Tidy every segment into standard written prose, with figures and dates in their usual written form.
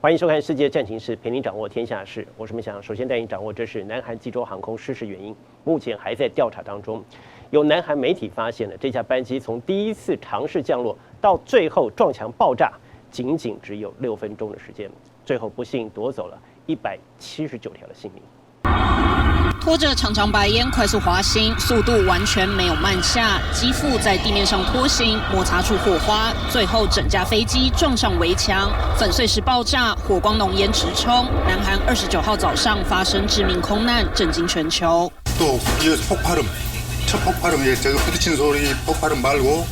欢迎收看《世界战情室》，陪您掌握天下事。我是梅翔，首先带您掌握这是南韩济州航空失事原因，目前还在调查当中。有南韩媒体发现了这架班机从第一次尝试降落到最后撞墙爆炸，仅只有6分钟的时间，最后不幸夺走了179条的性命。拖着长长白烟快速滑行，速度完全没有慢下，机腹在地面上拖行，摩擦出火花，最后整架飛機撞上圍牆，粉碎式爆炸，火光濃煙直衝。南韓29號早上發生致命空難，震驚全球。 또 위에서 폭발음, 첫 폭발음에 저기 부딪히는 소리 폭발음 말고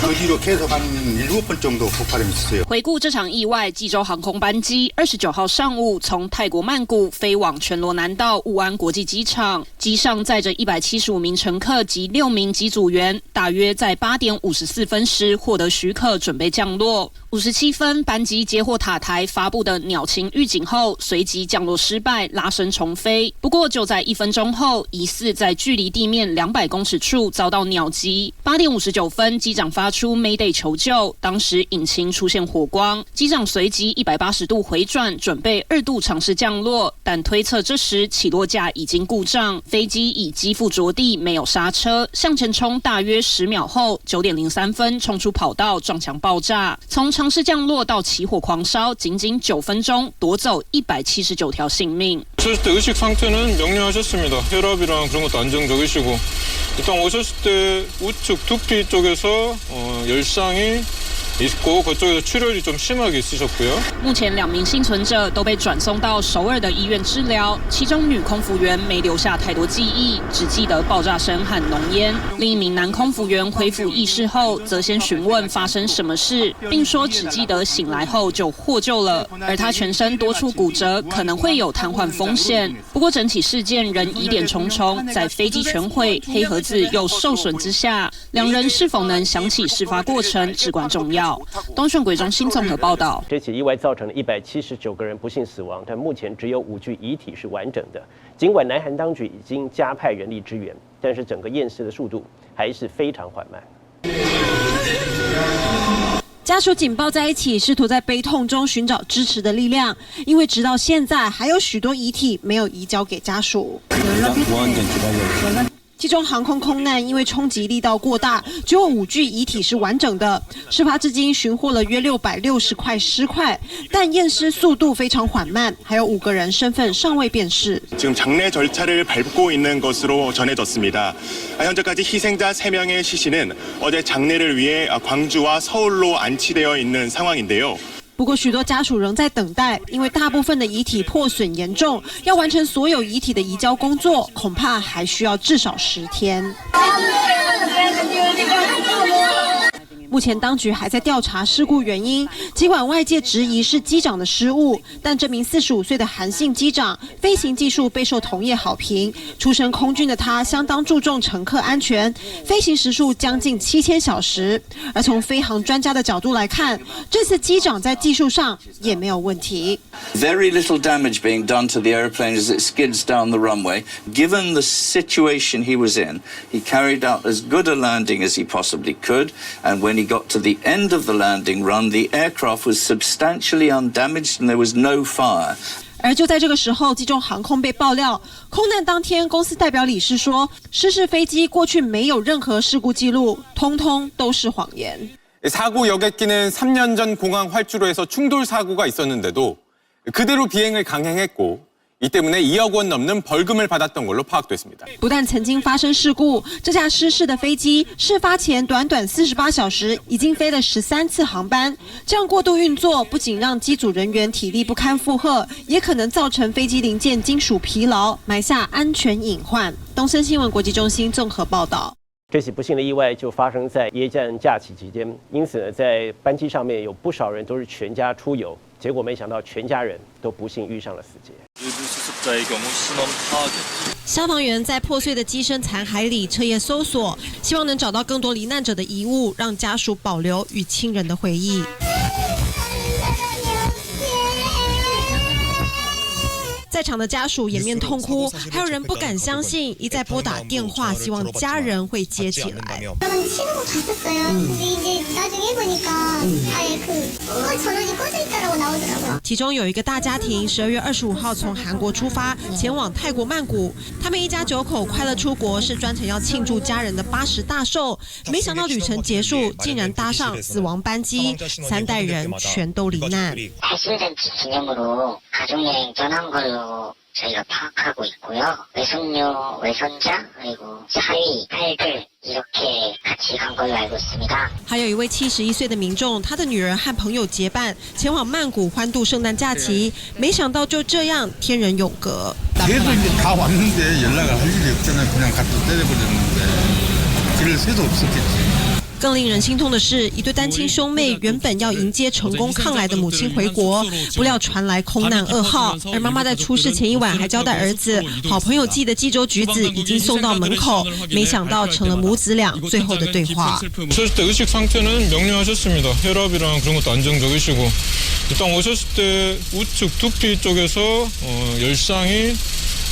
그 뒤로 계속 한 7번 정도 폭발음이 있었어요. 回顾这场意外，济州航空班机29号上午从泰国曼谷飞往全罗南道雾安国际机场，机上载着175名乘客及6名机组员，大约在8点54分时获得许可，准备降落。57分，班机接获塔台发布的鸟情预警后，随即降落失败，拉升重飞。不过就在1分钟后，疑似在距离地面200公尺处遭到鸟击。8点59分，机长发出 Mayday 求救，当时引擎出现火光，机长随即180度回转，准备2度尝试降落，但推测这时起落架已经故障，飞机以机腹着地，没有刹车，向前冲大约10秒后，9点03分冲出跑道，撞墙爆炸。从尝试降落到起火狂烧，仅9分钟，夺走179条性命。 오셨을 때 의식 상태는 명료하셨습니다. 혈압이랑 그런 것도 안정적이시고 일단 오셨을 때 우측 두피 쪽에서 열상이 있고 그쪽에서 출혈이 좀 심하게 있으셨고요. 目前2名幸存者都被转送到首尔的医院治疗，其中女空服员没留下太多记忆，只记得爆炸声和浓烟。另一名男空服员恢复意识后，则先询问发生什么事，并说只记得醒来后就获救了，而他全身多处骨折，可能会有瘫痪风险。不过整起事件仍疑点重重，在飞机全毁、黑盒子又受损之下，两人是否能想起事发过程至关重要。 东讯鬼中心综合报道，这起意外造成了179个人不幸死亡，但目前只有5具遗体是完整的。尽管南韩当局已经加派人力支援，但是整个验尸的速度还是非常缓慢。家属紧抱在一起，试图在悲痛中寻找支持的力量，因为直到现在还有许多遗体没有移交给家属。 济州航空空难因为冲击力道过大，只有5具遗体是完整的。事发至今寻获了约660块尸块，但验尸速度非常缓慢，还有5个人身份尚未辨识。 지금 장례 절차를 밟고 있는 것으로 전해졌습니다. 현재까지 희생자 3명의 시신은 어제 장례를 위해 광주와 서울로 안치되어 있는 상황인데요. 不过，许多家属仍在等待，因为大部分的遗体破损严重，要完成所有遗体的移交工作，恐怕还需要至少10天。 目前当局还在调查事故原因，尽管外界质疑是机长的失误，但这名45岁的韩姓机长飞行技术备受同业好评。出身空军的他相当注重乘客安全，飞行时数将近7000小时。而从飞行专家的角度来看，这次机长在技术上也没有问题。 Very little damage being done to the airplane as it skids down the runway. Given the situation he was in, he carried out as good a landing as he possibly could, and when he got to the end of the landing run, the aircraft was substantially undamaged and there was no fire. 而就在这个时候，济州航空被爆料，空难当天，公司代表理事说，失事飞机过去没有任何事故记录，通通都是谎言。 사고 여객기는 3년 전 공항 활주로에서 충돌 사고가 있었는데도 그대로 비행을 강행했고 이 때문에 2억 원 넘는 벌금을 받았던 걸로 파악됐습니다. 不但曾经发生事故，这架失事的飞机事发前短48小时已经飞了13次航班，这样过度运作不仅让机组人员体力不堪负荷，也可能造成飞机零件金属疲劳，埋下安全隐患。东森新闻国际中心综合报道。 这起不幸的意外就发生在耶诞假期期间，因此呢，在班机上面有不少人都是全家出游，结果没想到全家人都不幸遇上了死劫。 消防员在破碎的机身残骸里彻夜搜索，希望能找到更多罹难者的遗物，让家属保留与亲人的回忆。 在场的家属掩面痛哭，还有人不敢相信，一再拨打电话，希望家人会接起来。其中有一个大家庭，12月25号从韩国出发，前往泰国曼谷。他们一家9口快乐出国，是专程要庆祝家人的80大寿。没想到旅程结束，竟然搭上死亡班机，3代人全都罹难。 기념으로 가족여행 떠난 걸로 저희가 파악하고 있고요. 외손녀, 외손자, 그리고 사위, 딸들 이렇게 같이 간 걸로 알고 있습니다. 还有一位71岁的民众，他的女儿和朋友结伴前往曼谷欢度圣诞假期，没想到就这样天人永隔。 그래도 이제 다 왔는데 연락을 할 일이 없잖아요. 그냥 갖다 때려버렸는데 그럴 새도 없었겠지. 更令人心痛的是，一对单亲兄妹原本要迎接成功抗癌的母亲回国，不料传来空难噩耗。而妈妈在出事前一晚还交代儿子，好朋友寄的济州橘子已经送到门口，没想到成了母子俩最后的对话。 오셨을 때 의식 상태는 명료하셨습니다. 혈압이랑 그런 것도 안정적이시고 일단 오셨을 때 우측 두피 쪽에서 열상이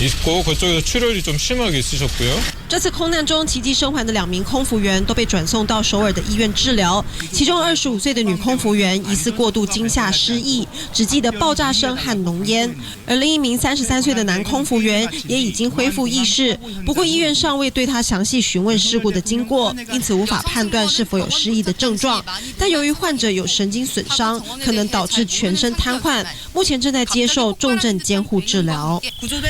있고 그쪽에서 출혈이 좀 심하게 있으셨고요. 这次空难中奇迹生还的2名空服员都被转送到首尔的医院治疗，其中25岁的女空服员疑似过度惊吓失忆，只记得爆炸声和浓烟，而另一名33岁的男空服员也已经恢复意识，不过医院尚未对他详细询问事故的经过，因此无法判断是否有失忆的症状。但由于患者有神经损伤，可能导致全身瘫痪，目前正在接受重症监护治疗。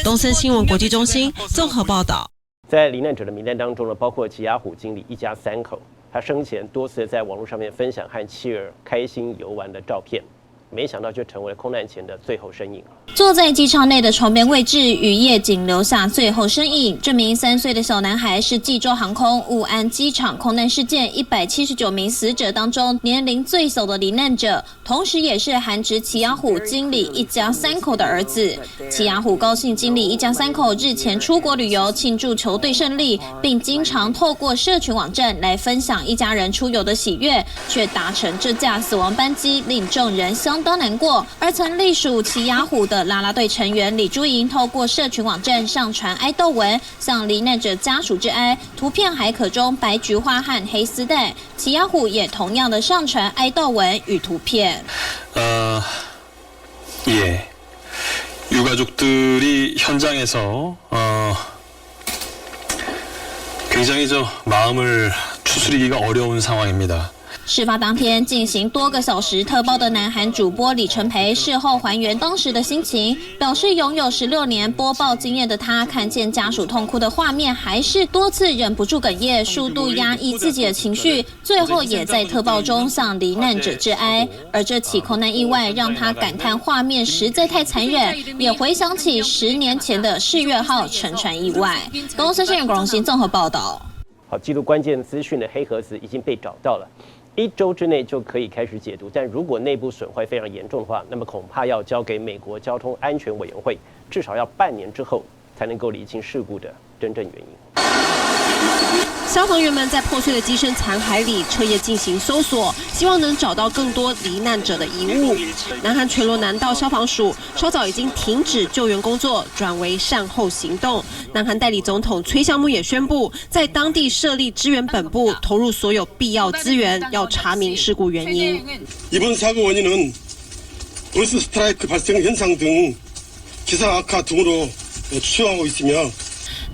东森新闻国际中心综合报道。 在罹难者的名单当中呢，包括吉雅虎经理一家3口。他生前多次在网络上面分享和妻儿开心游玩的照片，没想到就成为了空难前的最后身影。坐在机舱内的床边位置与夜景留下最后身影。这名3岁的小男孩是济州航空雾安机场空难事件179名死者当中年龄最小的罹难者，同时也是韩职奇雅虎经理一家3口的儿子。奇雅虎高兴经理一家3口日前出国旅游庆祝球队胜利，并经常透过社群网站来分享一家人出游的喜悦，却搭乘这架死亡班机，令众人相当难过。而曾隶属奇雅虎的啦啦队成员李珠莹透过社群网站上传哀悼文，向罹难者家属致哀，图片还可中白菊花和黑丝带。奇雅虎也同样的上传哀悼文与图片。예, 유가족들이 현장에서 굉장히 마음을 추스리기가 어려운 상황입니다. 事发当天进行多个小时特报的南韩主播李承培事后还原当时的心情，表示拥有16年播报经验的他，看见家属痛哭的画面，还是多次忍不住哽咽，数度压抑自己的情绪，最后也在特报中向罹难者致哀。而这起空难意外让他感叹画面实在太残忍，也回想起10年前的世越号沉船意外。东森新闻广新综合报道。好，记录关键资讯的黑盒子已经被找到了。1周之内就可以开始解读，但如果内部损坏非常严重的话，那么恐怕要交给美国交通安全委员会，至少要半年之后才能够厘清事故的真正原因。消防员们在破碎的机身残骸里彻夜进行搜索，希望能找到更多罹难者的遗物。南韩全罗南道消防署稍早已经停止救援工作，转为善后行动。南韩代理总统崔相木也宣布，在当地设立支援本部，投入所有必要资源，要查明事故原因。 이번 사고 원인은 볼스 스트라이크 발생 현상 등 기상 악화 등으로 추정하고 있으며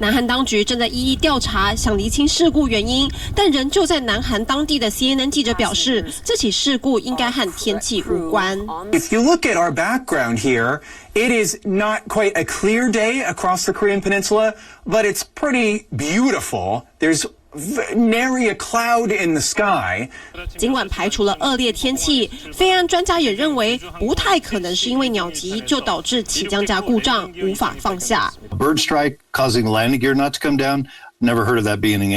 南韩当局正在一一调查，想厘清事故原因，但仍旧在南韩当地的 CNN 记者表示，这起事故应该和天气无关。If you look at our background here, it is not quite a clear day across the Korean Peninsula, but it's pretty beautiful. There's nary a cloud in the sky. 尽管排除了恶劣天气，飞安专家也认为不太可能是因为鸟击就导致起降架故障无法放下。Bird strike causing the landing gear not to come down. Never heard of that being an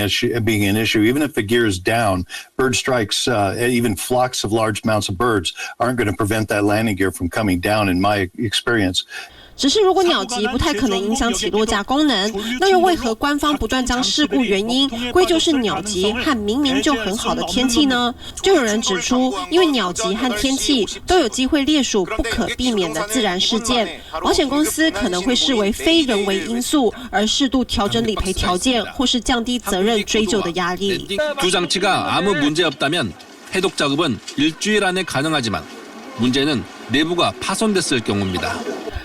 issue. Even if the gear is down, bird strikes, even flocks of large amounts of birds, aren't going to prevent that landing gear from coming down. In my experience. 只是如果鸟击不太可能影响起落架功能，那又为何官方不断将事故原因归咎是鸟击和明明就很好的天气呢？就有人指出，因为鸟击和天气都有机会列属不可避免的自然事件，保险公司可能会视为非人为因素，而适度调整理赔条件，或是降低责任追究的压力。두 장치가 아무 문제 없다면 해독 작업은 일주일 안에 가능하지만 문제는 내부가 파손됐을 경우입니다.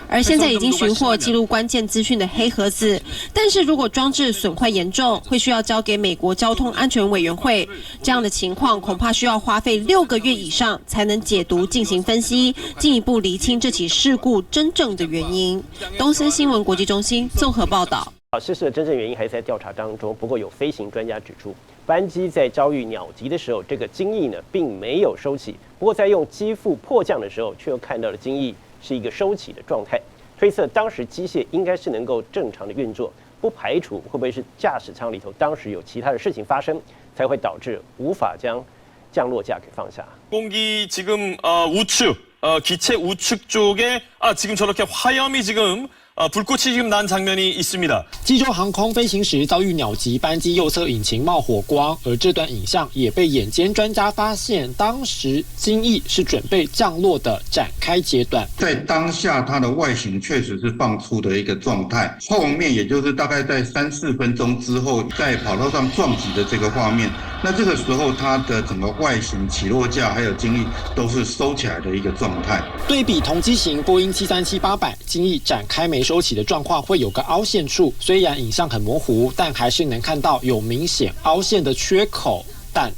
而现在已经寻获记录关键资讯的黑盒子，但是如果装置损坏严重，会需要交给美国交通安全委员会。这样的情况恐怕需要花费6个月以上才能解读进行分析，进一步厘清这起事故真正的原因。东森新闻国际中心综合报道。失事的真正原因还在调查当中，不过有飞行专家指出，班机在遭遇鸟击的时候，这个襟翼呢并没有收起，不过在用机腹迫降的时候，却又看到了襟翼是一个收起的状态，推测当时机械应该是能够正常的运作，不排除会不会是驾驶舱里头当时有其他的事情发生，才会导致无法将降落架给放下。 공기 지금 우측 기체 우측 쪽에 지금 저렇게 화염이 지금 불꽃이 지금 난 장면이 있습니다. 济州航空飞行时遭遇鸟击，班机右侧引擎冒火光，而这段影像也被眼尖专家发现，当时襟翼是准备降落的展开阶段。在当下，它的外形确实是放出的一个状态，后面也就是大概在3-4分钟之后，在跑道上撞击的这个画面，那这个时候它的整个外形、起落架还有襟翼都是收起来的一个状态。对比同机型波音737-800，襟翼展开没收起的状况会有个凹陷处，虽然影像很模糊，但还是能看到有明显凹陷的缺口。但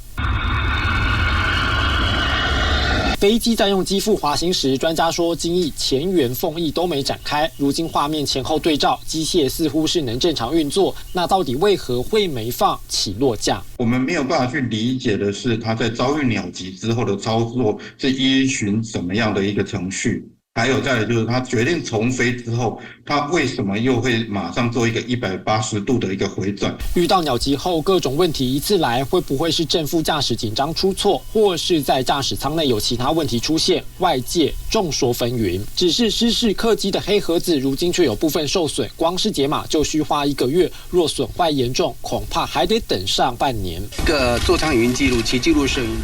飞机在用机腹滑行时，专家说襟翼前缘缝翼都没展开。如今画面前后对照，机械似乎是能正常运作。那到底为何会没放起落架？我们没有办法去理解的是，它在遭遇鸟击之后的操作是依循什么样的一个程序。还有再来就是他决定重飞之后，他为什么又会马上做一个180度的一个回转？遇到鸟击后，各种问题一次来，会不会是正副驾驶紧张出错，或是在驾驶舱内有其他问题出现？外界众说纷纭。只是失事客机的黑盒子，如今却有部分受损，光是解码就需花1个月，若损坏严重，恐怕还得等上半年。一个座舱语音记录器记录摄影。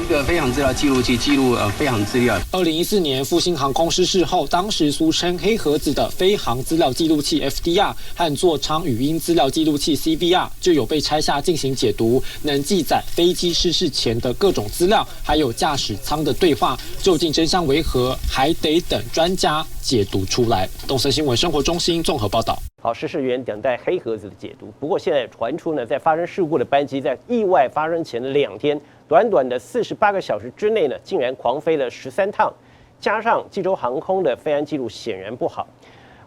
一个飞行资料记录器记录飞行资料。2014年复兴航空失事后，当时俗称黑盒子的飞行资料记录器 FDR 和座舱语音资料记录器 CVR 就有被拆下进行解读，能记载飞机失事前的各种资料，还有驾驶舱的对话。究竟真相为何，还得等专家解读出来。东森新闻生活中心综合报道。好，失事员等待黑盒子的解读。不过现在传出呢，在发生事故的班机在意外发生前的2天，短短的48个小时之内呢，竟然狂飞了13趟，加上济州航空的飞安记录显然不好。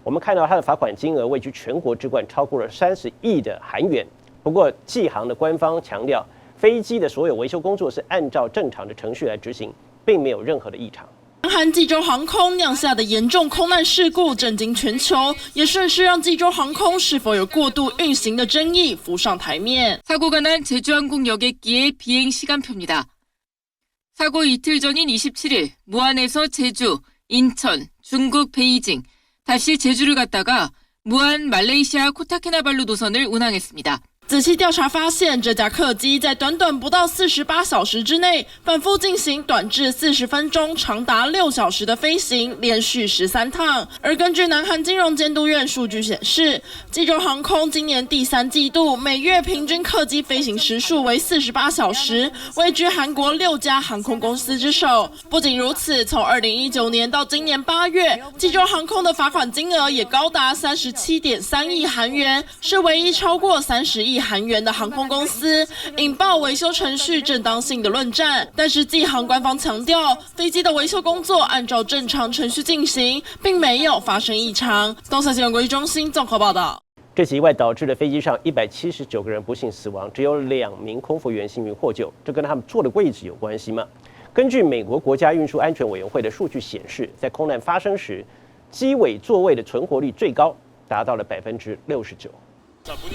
我们看到它的罚款金额位居全国之冠，超过了30亿的韩元。不过济航的官方强调，飞机的所有维修工作是按照正常的程序来执行，并没有任何的异常。南韩济州航空酿下的严重空难事故震惊全球，也顺势让济州航空是否有过度运行的争议浮上台面。 사고가 난 제주항공 여객기의 비행 시간표입니다. 사고 이틀 전인 27일 무안에서 제주, 인천, 중국 베이징, 다시 제주를 갔다가 무안 말레이시아 코타키나발루 노선을 운항했습니다. 仔细调查发现，这架客机在短短不到48小时之内，反复进行短至40分钟、长达6小时的飞行，连续13趟。而根据南韩金融监督院数据显示，济州航空今年第3季度每月平均客机飞行时数为48小时，位居韩国6家航空公司之首。不仅如此，从2019年到今年8月，济州航空的罚款金额也高达37.3亿韩元，是唯一超过30亿韩元的航空公司，引爆维修程序正当性的论战。但是济航官方强调，飞机的维修工作按照正常程序进行，并没有发生异常。东森新闻国际中心综合报道。这起意外导致了飞机上179个人不幸死亡，只有2名空服员幸运获救，这跟他们坐的位置有关系吗？根据美国国家运输安全委员会的数据显示，在空难发生时，机尾座位的存活率最高，达到了69%。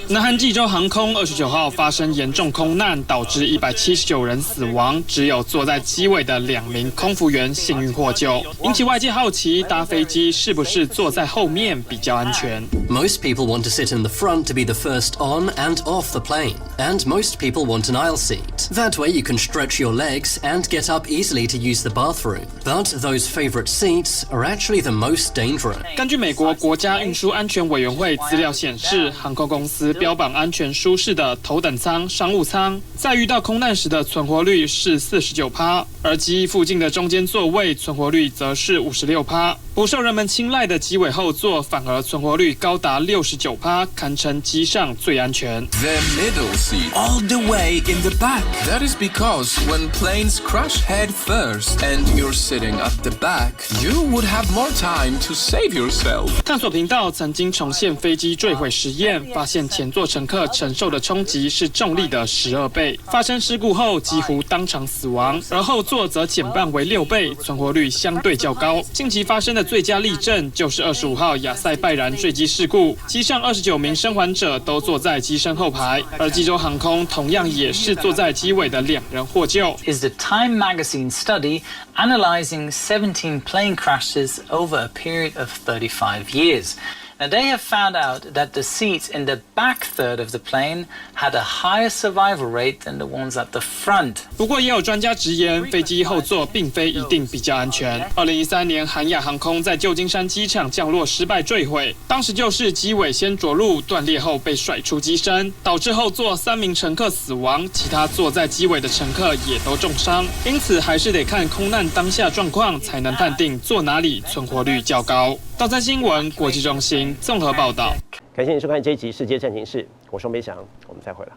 南韩济州航空29号发生严重空难，导致179人死亡，只有坐在机尾的2名空服员幸运获救，引起外界好奇，搭飞机是不是坐在后面比较安全 ？Most people want to sit in the front to be the first on and off the plane, and most people want an aisle seat. That way you can stretch your legs and get up easily to use the bathroom. But those favorite seats are actually the most dangerous. 根据美国国家运输安全委员会资料显示，航空公公司标榜安全舒适的头等舱、商务舱，在遇到空难时的存活率是49%，而机翼附近的中间座位存活率则是56%。不受人们青睐的机尾后座反而存活率高达69%，堪称机上最安全。 The middle seat, all the way in the back. That is because when planes crash head first and you're sitting at the back, you would have more time to save yourself. 探索频道曾经重现飞机坠毁实验，发现前座乘客承受的冲击是重力的12倍。发生事故后几乎当场死亡，而后座则减半为6倍，存活率相对较高。近期发生的最佳例证就是25号亚塞拜然坠机事故，机上29名生还者都坐在机身后排，而济州航空同样也是坐在机尾的2人获救。 Is the Time magazine study analyzing 17 plane crashes over a period of 35 years. Now, they have found out that the seats in the back third of the plane had a higher survival rate than the ones at the front. 不过，也有专家直言，飞机后座并非一定比较安全。2013年，韩亚航空在旧金山机场降落失败坠毁，当时就是机尾先着陆，断裂后被甩出机身，导致后座3名乘客死亡，其他坐在机尾的乘客也都重伤。因此，还是得看空难当下状况，才能判定坐哪里存活率较高。道琛新闻国际中心综合报道。感谢你收看这一集《世界战情室》，我是梅翔，我们再会了。